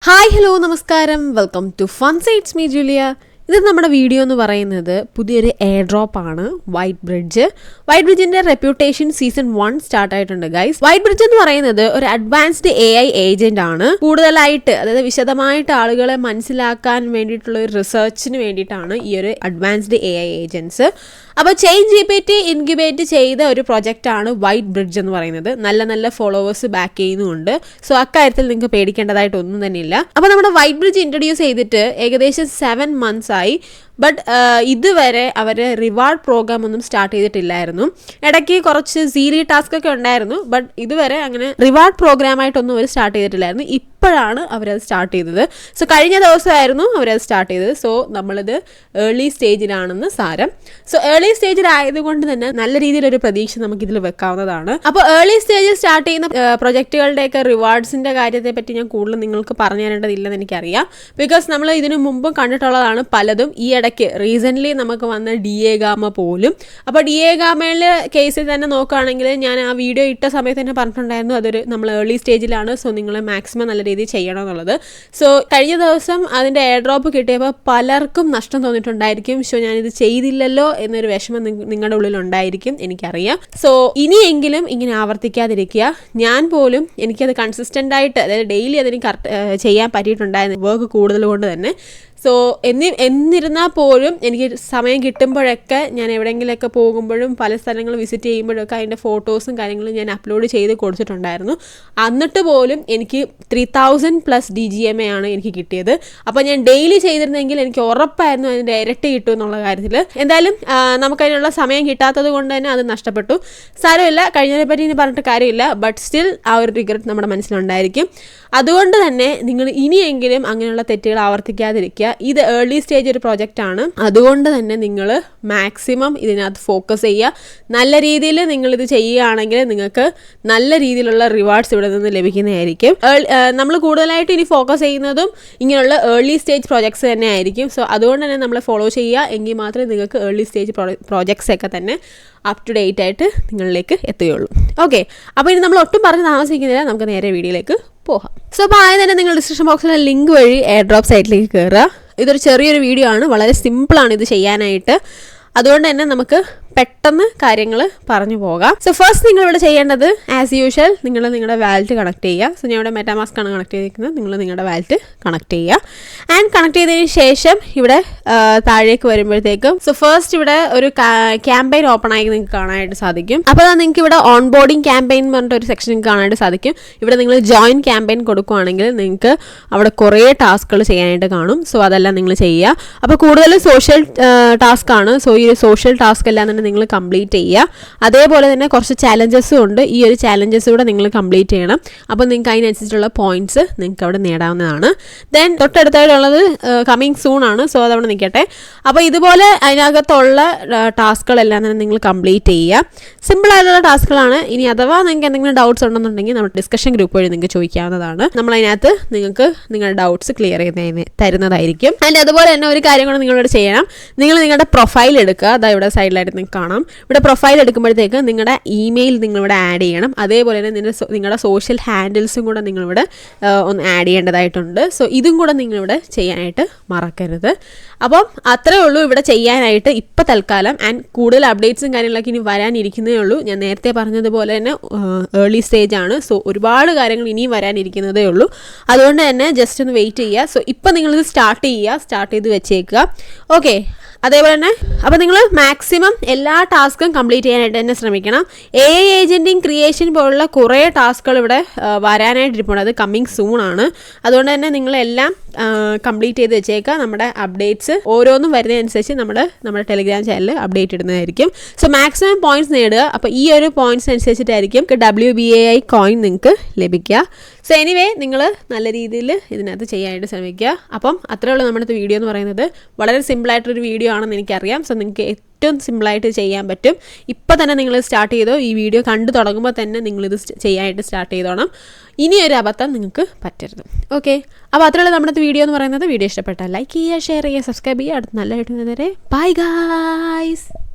Hi hello നമസ്കാരം, welcome to fun sites me Julia. ഇത് നമ്മുടെ വീഡിയോ എന്ന് പറയുന്നത് പുതിയൊരു എയർ ഡ്രോപ്പ് ആണ്. വൈറ്റ് ബ്രിഡ്ജിന്റെ റെപ്യൂട്ടേഷൻ സീസൺ 1 സ്റ്റാർട്ട് ആയിട്ടുണ്ട് ഗൈസ്. വൈറ്റ് ബ്രിഡ്ജ് എന്ന് പറയുന്നത് ഒരു അഡ്വാൻസ്ഡ് AI ഏജന്റ് ആണ്. കൂടുതലായിട്ട് അതായത് വിശദമായിട്ട് ആളുകളെ മനസ്സിലാക്കാൻ വേണ്ടിയിട്ടുള്ള ഒരു റിസർച്ചിന് വേണ്ടിയിട്ടാണ് ഈ ഒരു അഡ്വാൻസ്ഡ് AI ഏജൻസ്. അപ്പോൾ ChatGPT ഇൻക്യുബേറ്റ് ചെയ്ത ഒരു പ്രൊജക്റ്റ് ആണ് വൈറ്റ് ബ്രിഡ്ജ് എന്ന് പറയുന്നത്. നല്ല നല്ല ഫോളോവേഴ്സ് ബാക്ക് ചെയ്യുന്നുണ്ട്. സോ അക്കാര്യത്തിൽ നിങ്ങൾക്ക് പേടിക്കേണ്ടതായിട്ട് ഒന്നും തന്നെ ഇല്ല. അപ്പോൾ നമ്മുടെ വൈറ്റ് ബ്രിഡ്ജ് ഇൻട്രൊഡ്യൂസ് ചെയ്തിട്ട് ഏകദേശം 7 months ആയി. ബട്ട് ഇതുവരെ അവർ റിവാർഡ് പ്രോഗ്രാം ഒന്നും സ്റ്റാർട്ട് ചെയ്തിട്ടില്ലായിരുന്നു. ഇടയ്ക്ക് കുറച്ച് സീരി ടാസ്ക് ഒക്കെ ഉണ്ടായിരുന്നു. ബട്ട് ഇതുവരെ അങ്ങനെ റിവാർഡ് പ്രോഗ്രാമായിട്ടൊന്നും അവർ സ്റ്റാർട്ട് ചെയ്തിട്ടില്ലായിരുന്നു. ഇപ്പോഴാണ് അവരത് സ്റ്റാർട്ട് ചെയ്തത്. സോ കഴിഞ്ഞ ദിവസമായിരുന്നു അവരത് സ്റ്റാർട്ട് ചെയ്തത്. സോ നമ്മളിത് ഏർലി സ്റ്റേജിലാണെന്ന് സാരം. സോ ഏർലി സ്റ്റേജിലായതുകൊണ്ട് തന്നെ നല്ല രീതിയിലൊരു പ്രതീക്ഷ നമുക്കിതിൽ വെക്കാവുന്നതാണ്. അപ്പോൾ ഏർലി സ്റ്റേജിൽ സ്റ്റാർട്ട് ചെയ്യുന്ന പ്രൊജക്റ്റുകളുടെയൊക്കെ റിവാർഡ്സിൻ്റെ കാര്യത്തെ പറ്റി ഞാൻ കൂടുതൽ നിങ്ങൾക്ക് പറഞ്ഞു തരേണ്ടതില്ലെന്ന് എനിക്കറിയാം. ബിക്കോസ് നമ്മൾ ഇതിനു മുമ്പും കണ്ടിട്ടുള്ളതാണ് പലതും. ഈ ഇടയ്ക്ക് റീസെൻ്റ്ലി നമുക്ക് വന്ന DA ഗാമ പോലും. അപ്പോൾ DA ഗാമയിലെ കേസിൽ തന്നെ നോക്കുകയാണെങ്കിൽ ഞാൻ ആ വീഡിയോ ഇട്ട സമയത്ത് തന്നെ പറഞ്ഞിട്ടുണ്ടായിരുന്നു അതൊരു നമ്മൾ ഏർലി സ്റ്റേജിലാണ്. സോ നിങ്ങൾ മാക്സിമം നല്ല രീതിയിൽ ചെയ്യണം എന്നുള്ളത്. സോ കഴിഞ്ഞ ദിവസം അതിൻ്റെ എയർ ഡ്രോപ്പ് കിട്ടിയപ്പോൾ പലർക്കും നഷ്ടം തോന്നിയിട്ടുണ്ടായിരിക്കും. സോ ഞാനിത് ചെയ്തില്ലല്ലോ എന്നൊരു വിഷമം നിങ്ങളുടെ ഉള്ളിൽ ഉണ്ടായിരിക്കും, എനിക്കറിയാം. സോ ഇനിയെങ്കിലും ഇങ്ങനെ ആവർത്തിക്കാതിരിക്കുക. ഞാൻ പോലും എനിക്കത് കൺസിസ്റ്റൻ്റ് ആയിട്ട് അതായത് ഡെയിലി അതെനിക്ക് ചെയ്യാൻ പറ്റിയിട്ടുണ്ടായിരുന്നു, വർക്ക് കൂടുതൽ കൊണ്ട് തന്നെ. സോ എന്നിരുന്നാൽ പോലും എനിക്ക് സമയം കിട്ടുമ്പോഴൊക്കെ ഞാൻ എവിടെയെങ്കിലുമൊക്കെ പോകുമ്പോഴും പല സ്ഥലങ്ങൾ വിസിറ്റ് ചെയ്യുമ്പോഴൊക്കെ അതിൻ്റെ ഫോട്ടോസും കാര്യങ്ങളും ഞാൻ അപ്ലോഡ് ചെയ്ത് കൊടുത്തിട്ടുണ്ടായിരുന്നു. എന്നിട്ട് പോലും എനിക്ക് 3000+ DGMA ആണ് എനിക്ക് കിട്ടിയത്. അപ്പോൾ ഞാൻ ഡെയിലി ചെയ്തിരുന്നെങ്കിൽ എനിക്ക് ഉറപ്പായിരുന്നു അതിൻ്റെ ഇരട്ടി കിട്ടും എന്നുള്ള കാര്യത്തിൽ. എന്തായാലും നമുക്കതിനുള്ള സമയം കിട്ടാത്തത് കൊണ്ട് തന്നെ അത് നഷ്ടപ്പെട്ടു. സാരമില്ല, കഴിഞ്ഞതിനെ പറ്റി ഇനി പറഞ്ഞിട്ട് കാര്യമില്ല. ബട്ട് സ്റ്റിൽ ആ ഒരു റിഗ്രറ്റ് നമ്മുടെ മനസ്സിലുണ്ടായിരിക്കും. അതുകൊണ്ട് തന്നെ നിങ്ങൾ ഇനിയെങ്കിലും അങ്ങനെയുള്ള തെറ്റുകൾ ആവർത്തിക്കാതിരിക്കുക. ഇത് ഏർലി സ്റ്റേജ് ഒരു പ്രോജക്റ്റ് ആണ്. അതുകൊണ്ട് തന്നെ നിങ്ങൾ മാക്സിമം ഇതിനകത്ത് ഫോക്കസ് ചെയ്യുക. നല്ല രീതിയിൽ നിങ്ങളിത് ചെയ്യുകയാണെങ്കിൽ നിങ്ങൾക്ക് നല്ല രീതിയിലുള്ള റിവാർഡ്സ് ഇവിടെ നിന്ന് ലഭിക്കുന്നതായിരിക്കും. നമ്മൾ കൂടുതലായിട്ട് ഇനി ഫോക്കസ് ചെയ്യുന്നതും ഇങ്ങനെയുള്ള ഏർലി സ്റ്റേജ് പ്രോജക്ട്സ് തന്നെ ആയിരിക്കും. സോ അതുകൊണ്ട് തന്നെ നമ്മൾ ഫോളോ ചെയ്യുക. എങ്കിൽ മാത്രമേ നിങ്ങൾക്ക് ഏർലി സ്റ്റേജ് പ്രോജക്ട്സ് ഒക്കെ തന്നെ അപ് ടു ഡേറ്റ് ആയിട്ട് നിങ്ങളിലേക്ക് എത്തുകയുള്ളൂ. ഓക്കെ, അപ്പോൾ ഇനി നമ്മൾ ഒട്ടും പറഞ്ഞ് താമസിക്കുന്നില്ല, നമുക്ക് നേരെ വീഡിയോയിലേക്ക് പോകാം. സോ അപ്പോൾ ആദ്യം തന്നെ നിങ്ങൾ ഡിസ്ക്രിപ്ഷൻ ബോക്സിലെ ലിങ്ക് വഴി എയർ ഡ്രോപ്പ് സൈറ്റിലേക്ക് കയറുക. ഇതൊരു ചെറിയൊരു വീഡിയോ ആണ്, വളരെ സിമ്പിളാണ് ഇത് ചെയ്യാനായിട്ട്. അതുകൊണ്ട് തന്നെ നമുക്ക് പെട്ടെന്ന് കാര്യങ്ങൾ പറഞ്ഞു പോകാം. സോ ഫസ്റ്റ് നിങ്ങളിവിടെ ചെയ്യേണ്ടത് ആസ് യൂഷ്വൽ നിങ്ങൾ നിങ്ങളുടെ വാലറ്റ് കണക്ട് ചെയ്യുക. സോ ഞാൻ ഇവിടെ മെറ്റാമാസ്ക് ആണ് കണക്ട് ചെയ്തിരിക്കുന്നത്. നിങ്ങൾ നിങ്ങളുടെ വാലറ്റ് കണക്ട് ചെയ്യുക. ആൻഡ് കണക്ട് ചെയ്തതിന് ശേഷം ഇവിടെ താഴേക്ക് വരുമ്പോഴത്തേക്കും സോ ഫസ്റ്റ് ഇവിടെ ഒരു ക്യാമ്പയിൻ ഓപ്പൺ ആയി നിങ്ങൾക്ക് കാണാനായിട്ട് സാധിക്കും. അപ്പോൾ നിങ്ങൾക്ക് ഇവിടെ ഓൺ ബോർഡിങ് ക്യാമ്പയിൻ എന്ന് പറഞ്ഞിട്ട് ഒരു സെക്ഷൻ കാണാനായിട്ട് സാധിക്കും. ഇവിടെ നിങ്ങൾ ജോയിൻ ക്യാമ്പയിൻ കൊടുക്കുകയാണെങ്കിൽ നിങ്ങൾക്ക് അവിടെ കുറേ ടാസ്കുകൾ ചെയ്യാനായിട്ട് കാണും. സോ അതെല്ലാം നിങ്ങൾ ചെയ്യുക. അപ്പോൾ കൂടുതൽ സോഷ്യൽ ടാസ്ക് ആണ്. സോ ഈ സോഷ്യൽ ടാസ്ക് എല്ലാം തന്നെ നിങ്ങൾ കംപ്ലീറ്റ് ചെയ്യുക. അതേപോലെ തന്നെ കുറച്ച് ചാലഞ്ചസും ഉണ്ട്. ഈ ഒരു ചാലഞ്ചസ് കൂടെ നിങ്ങൾ കംപ്ലീറ്റ് ചെയ്യണം. അപ്പോൾ നിങ്ങൾക്ക് അതിനനുസരിച്ചുള്ള പോയിന്റ്സ് നിങ്ങൾക്ക് അവിടെ നേടാവുന്നതാണ്. ദെൻ തൊട്ടടുത്തായിട്ടുള്ളത് കമ്മിങ് സൂൺ ആണ്. സോ അതവിടെ നിൽക്കട്ടെ. അപ്പോൾ ഇതുപോലെ അതിനകത്തുള്ള ടാസ്കുകളെല്ലാം തന്നെ നിങ്ങൾ കംപ്ലീറ്റ് ചെയ്യുക. സിമ്പിളായിട്ടുള്ള ടാസ്കുകളാണ്. ഇനി അഥവാ നിങ്ങൾക്ക് എന്തെങ്കിലും ഡൗട്ട്സ് ഉണ്ടെന്നുണ്ടെങ്കിൽ നമ്മുടെ ഡിസ്കഷൻ ഗ്രൂപ്പ് വഴി നിങ്ങൾക്ക് ചോദിക്കാവുന്നതാണ്. നമ്മളതിനകത്ത് നിങ്ങൾക്ക് നിങ്ങളുടെ ഡൗട്ട്സ് ക്ലിയർ ചെയ്ത് തരുന്നതായിരിക്കും. ആൻഡ് അതുപോലെ തന്നെ ഒരു കാര്യം കൂടെ നിങ്ങളിവിടെ ചെയ്യണം. നിങ്ങൾ നിങ്ങളുടെ പ്രൊഫൈൽ എടുക്കുക. അതാ ഇവിടെ സൈഡിലായിട്ട് നിങ്ങൾക്ക് കാണാം. ഇവിടെ പ്രൊഫൈൽ എടുക്കുമ്പോഴത്തേക്ക് നിങ്ങളുടെ ഇമെയിൽ നിങ്ങളിവിടെ ആഡ് ചെയ്യണം. അതേപോലെ തന്നെ നിങ്ങളുടെ സോഷ്യൽ ഹാൻഡിൽസും കൂടെ നിങ്ങളിവിടെ ഒന്ന് ആഡ് ചെയ്യേണ്ടതായിട്ടുണ്ട്. സോ ഇതും കൂടെ നിങ്ങളിവിടെ ചെയ്യാനായിട്ട് മറക്കരുത്. അപ്പം അത്രേ ഉള്ളൂ ഇവിടെ ചെയ്യാനായിട്ട് ഇപ്പം തൽക്കാലം. ആൻഡ് കൂടുതൽ അപ്ഡേറ്റ്സും കാര്യങ്ങളൊക്കെ ഇനി വരാനിരിക്കുന്നേ ഉള്ളൂ. ഞാൻ നേരത്തെ പറഞ്ഞതുപോലെ തന്നെ ഏർലി സ്റ്റേജ് ആണ്. സോ ഒരുപാട് കാര്യങ്ങൾ ഇനിയും വരാനിരിക്കുന്നതേ ഉള്ളൂ. അതുകൊണ്ട് തന്നെ ജസ്റ്റ് ഒന്ന് വെയിറ്റ് ചെയ്യുക. സോ ഇപ്പം നിങ്ങളിത് സ്റ്റാർട്ട് ചെയ്ത് വെച്ചേക്കുക. ഓക്കെ, അതേപോലെ തന്നെ അപ്പോൾ നിങ്ങൾ മാക്സിമം എല്ലാ ടാസ്കും കംപ്ലീറ്റ് ചെയ്യാനായിട്ട് തന്നെ ശ്രമിക്കണം. AI ഏജൻറ്റിങ് ക്രിയേഷൻ പോലുള്ള കുറേ ടാസ്കുകൾ ഇവിടെ വരാനായിട്ടിരിപ്പുണ്ട്. അത് കമ്മിങ് സൂൺ ആണ്. അതുകൊണ്ട് തന്നെ നിങ്ങളെല്ലാം കംപ്ലീറ്റ് ചെയ്ത് വെച്ചേക്കുക. നമ്മുടെ അപ്ഡേറ്റ്സ് ഓരോന്നും വരുന്നതനുസരിച്ച് നമ്മുടെ ടെലിഗ്രാം ചാനലിൽ അപ്ഡേറ്റ് ഇടുന്നതായിരിക്കും. സോ മാക്സിമം പോയിന്റ്സ് നേടുക. അപ്പോൾ ഈ ഒരു പോയിന്റ്സ് അനുസരിച്ചിട്ടായിരിക്കും WBAI കോയിൻ നിങ്ങൾക്ക് ലഭിക്കുക. സോ എനിവേ നിങ്ങൾ നല്ല രീതിയിൽ ഇതിനകത്ത് ചെയ്യാനായിട്ട് ശ്രമിക്കുക. അപ്പം അത്രേ ഉള്ളൂ നമ്മുടെ വീഡിയോ എന്ന് പറയുന്നത്. വളരെ സിമ്പിളായിട്ടൊരു വീഡിയോ ആണെന്ന് എനിക്കറിയാം. സോ നിങ്ങൾക്ക് ഏറ്റവും സിമ്പിളായിട്ട് ചെയ്യാൻ പറ്റും. ഇപ്പം തന്നെ നിങ്ങൾ സ്റ്റാർട്ട് ചെയ്തോ. ഈ വീഡിയോ കണ്ടു തുടങ്ങുമ്പോൾ തന്നെ നിങ്ങളിത് ചെയ്യാനായിട്ട് സ്റ്റാർട്ട് ചെയ്തോണം. ഇനിയൊരു അബദ്ധം നിങ്ങൾക്ക് പറ്റരുത്. ഓക്കെ, അപ്പോൾ അത്രയുള്ള നമ്മുടെ വീഡിയോ എന്ന് പറയുന്നത്. വീഡിയോ ഇഷ്ടപ്പെട്ടാൽ ലൈക്ക് ചെയ്യുക, ഷെയർ ചെയ്യുക, സബ്സ്ക്രൈബ് ചെയ്യുക. അടുത്ത നല്ല വീഡിയോ വരെ ബൈ ഗൈസ്.